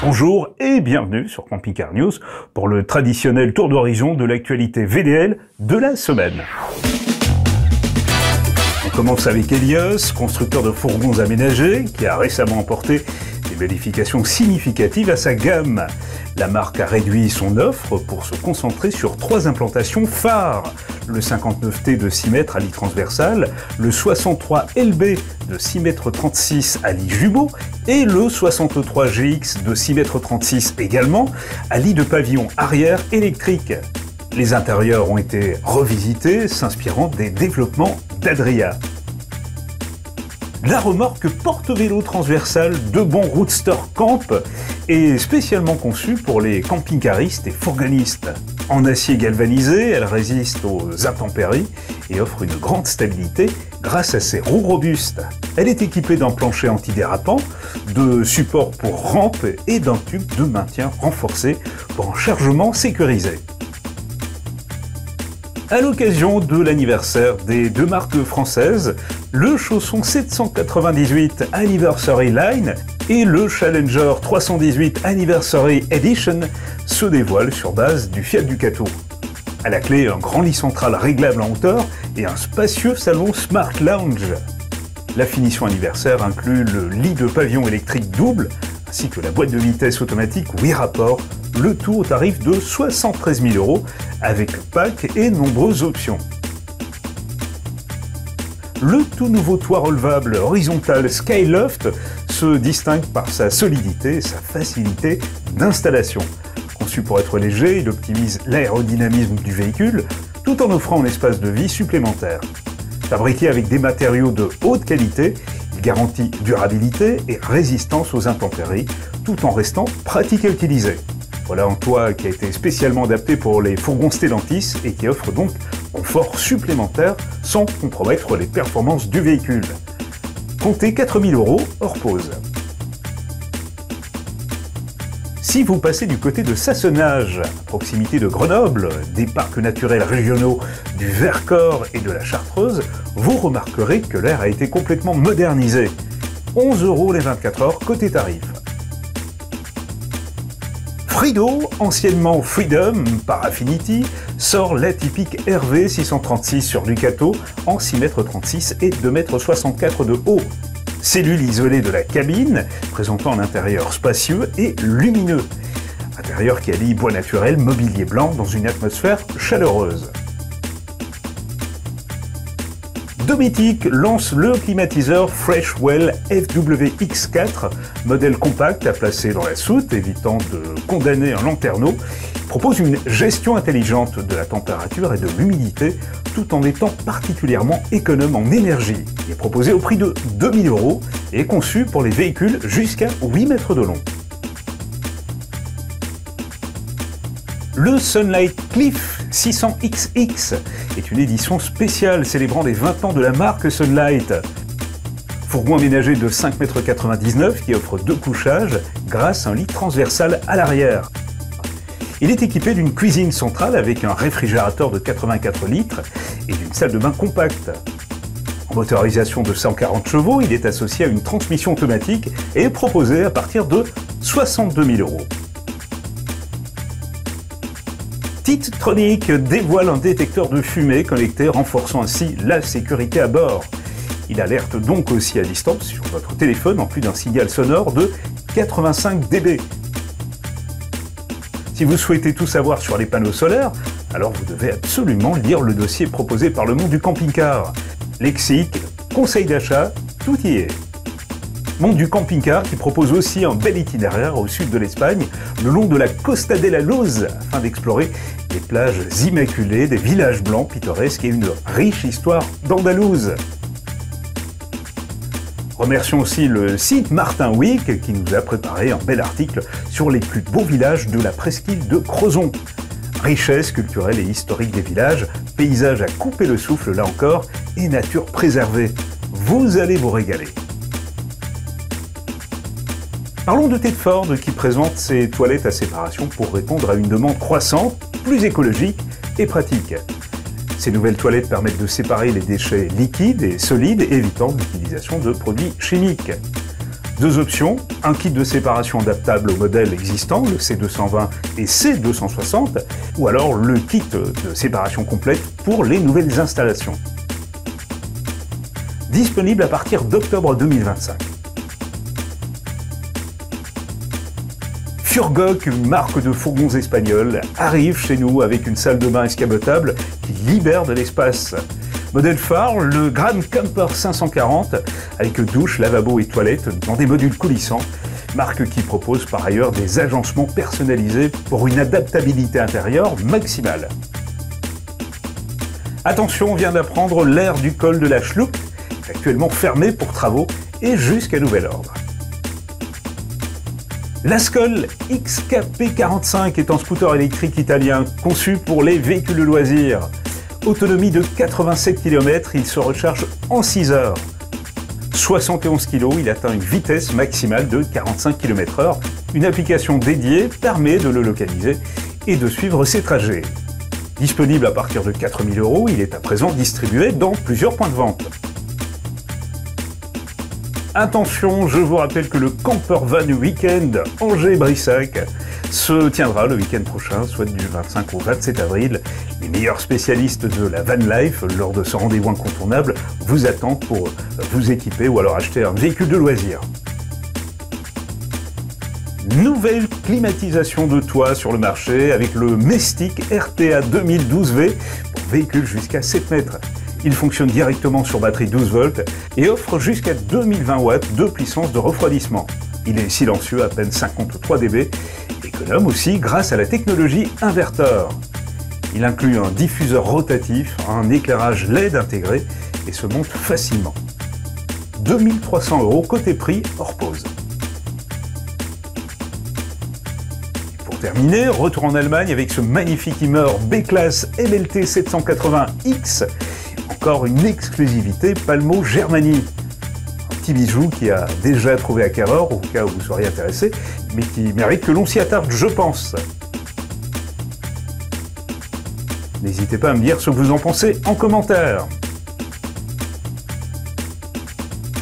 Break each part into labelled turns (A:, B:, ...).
A: Bonjour et bienvenue sur Camping Car News pour le traditionnel tour d'horizon de l'actualité VDL de la semaine. On commence avec Helios, constructeur de fourgons aménagés, qui a récemment apporté des modifications significatives à sa gamme. La marque a réduit son offre pour se concentrer sur 3 implantations phares. Le 59T de 6 mètres à lit transversal, le 63LB de 6 mètres 36 à lit jumeau et le 63GX de 6 mètres 36 également à lit de pavillon arrière électrique. Les intérieurs ont été revisités, s'inspirant des développements d'Adria. La remorque porte-vélo transversale de bon Roadster Camp est spécialement conçue pour les camping-caristes et fourgonnistes. En acier galvanisé, elle résiste aux intempéries et offre une grande stabilité grâce à ses roues robustes. Elle est équipée d'un plancher antidérapant, de supports pour rampe et d'un tube de maintien renforcé pour un chargement sécurisé. À l'occasion de l'anniversaire des 2 marques françaises, le Chausson 798 Anniversary Line et le Challenger 318 Anniversary Edition se dévoilent sur base du Fiat Ducato. À la clé, un grand lit central réglable en hauteur et un spacieux salon Smart Lounge. La finition anniversaire inclut le lit de pavillon électrique double ainsi que la boîte de vitesse automatique 8 rapports, le tout au tarif de 73 000 € avec pack et nombreuses options. Le tout nouveau toit relevable horizontal Skyloft se distingue par sa solidité et sa facilité d'installation. Conçu pour être léger, il optimise l'aérodynamisme du véhicule tout en offrant un espace de vie supplémentaire. Fabriqué avec des matériaux de haute qualité, il garantit durabilité et résistance aux intempéries tout en restant pratique à utiliser. Voilà un toit qui a été spécialement adapté pour les fourgons Stellantis et qui offre donc un confort supplémentaire sans compromettre les performances du véhicule. Comptez 4 000 € hors pause. Si vous passez du côté de Sassenage, à proximité de Grenoble, des parcs naturels régionaux du Vercors et de la Chartreuse, vous remarquerez que l'air a été complètement modernisé. 11 € les 24 heures côté tarif. Frido, anciennement Freedom par Affinity, sort l'atypique RV 636 sur Ducato en 6 mètres 36 et 2 mètres 64 de haut. Cellule isolée de la cabine, présentant un intérieur spacieux et lumineux. Intérieur qui allie bois naturel, mobilier blanc dans une atmosphère chaleureuse. Dometic lance le climatiseur Freshwell FWX4, modèle compact à placer dans la soute, évitant de condamner un lanterneau. Il propose une gestion intelligente de la température et de l'humidité, tout en étant particulièrement économe en énergie. Il est proposé au prix de 2 000 € et est conçu pour les véhicules jusqu'à 8 mètres de long. Le Sunlight Cliff 600XX est une édition spéciale célébrant les 20 ans de la marque Sunlight. Fourgon aménagé de 5,99 m qui offre 2 couchages grâce à un lit transversal à l'arrière. Il est équipé d'une cuisine centrale avec un réfrigérateur de 84 litres et d'une salle de bain compacte. En motorisation de 140 chevaux, il est associé à une transmission automatique et est proposé à partir de 62 000 €. Titronic dévoile un détecteur de fumée connecté, renforçant ainsi la sécurité à bord. Il alerte donc aussi à distance sur votre téléphone en plus d'un signal sonore de 85 dB. Si vous souhaitez tout savoir sur les panneaux solaires, alors vous devez absolument lire le dossier proposé par le monde du camping-car. Lexique, conseil d'achat, tout y est. Monde du camping-car qui propose aussi un bel itinéraire au sud de l'Espagne, le long de la Costa de la Luz, afin d'explorer des plages immaculées, des villages blancs pittoresques et une riche histoire d'Andalouse. Remercions aussi le site Martin Week qui nous a préparé un bel article sur les plus beaux villages de la presqu'île de Crozon. Richesse culturelle et historique des villages, paysages à couper le souffle là encore et nature préservée. Vous allez vous régaler. Parlons de Tedford qui présente ses toilettes à séparation pour répondre à une demande croissante, plus écologique et pratique. Ces nouvelles toilettes permettent de séparer les déchets liquides et solides, évitant l'utilisation de produits chimiques. Deux options, un kit de séparation adaptable au modèle existant, le C220 et C260, ou alors le kit de séparation complète pour les nouvelles installations. Disponible à partir d'octobre 2025. Furgok, une marque de fourgons espagnols, arrive chez nous avec une salle de bain escamotable qui libère de l'espace. Modèle phare, le Grand Camper 540, avec douche, lavabo et toilettes dans des modules coulissants. Marque qui propose par ailleurs des agencements personnalisés pour une adaptabilité intérieure maximale. Attention, on vient d'apprendre l'aire du col de la Schluck, actuellement fermé pour travaux et jusqu'à nouvel ordre. L'Ascol XKP45 est un scooter électrique italien conçu pour les véhicules de loisirs. Autonomie de 87 km, il se recharge en 6 heures. 71 kg, il atteint une vitesse maximale de 45 km/h. Une application dédiée permet de le localiser et de suivre ses trajets. Disponible à partir de 4 000 €, il est à présent distribué dans plusieurs points de vente. Attention, je vous rappelle que le Camper Van Weekend Angers-Brissac se tiendra le week-end prochain, soit du 25 au 27 avril. Les meilleurs spécialistes de la van life, lors de ce rendez-vous incontournable, vous attendent pour vous équiper ou alors acheter un véhicule de loisir. Nouvelle climatisation de toit sur le marché avec le Mestic RTA 2012V pour véhicules jusqu'à 7 mètres. Il fonctionne directement sur batterie 12 volts et offre jusqu'à 2020 watts de puissance de refroidissement. Il est silencieux, à peine 53 dB, économe aussi grâce à la technologie inverteur. Il inclut un diffuseur rotatif, un éclairage LED intégré et se monte facilement. 2 300 € côté prix hors pause. Pour terminer, retour en Allemagne avec ce magnifique Hummer B-Class MLT 780X. Encore une exclusivité Palmo Germanie. Un petit bijou qui a déjà trouvé acquéreur, au cas où vous seriez intéressé, mais qui mérite que l'on s'y attarde, je pense. N'hésitez pas à me dire ce que vous en pensez en commentaire.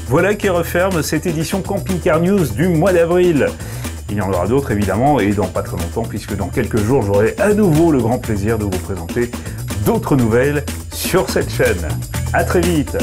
A: Voilà qui referme cette édition Camping Car News du mois d'avril. Il y en aura d'autres évidemment, et dans pas très longtemps, puisque dans quelques jours, j'aurai à nouveau le grand plaisir de vous présenter d'autres nouvelles sur cette chaîne. À très vite!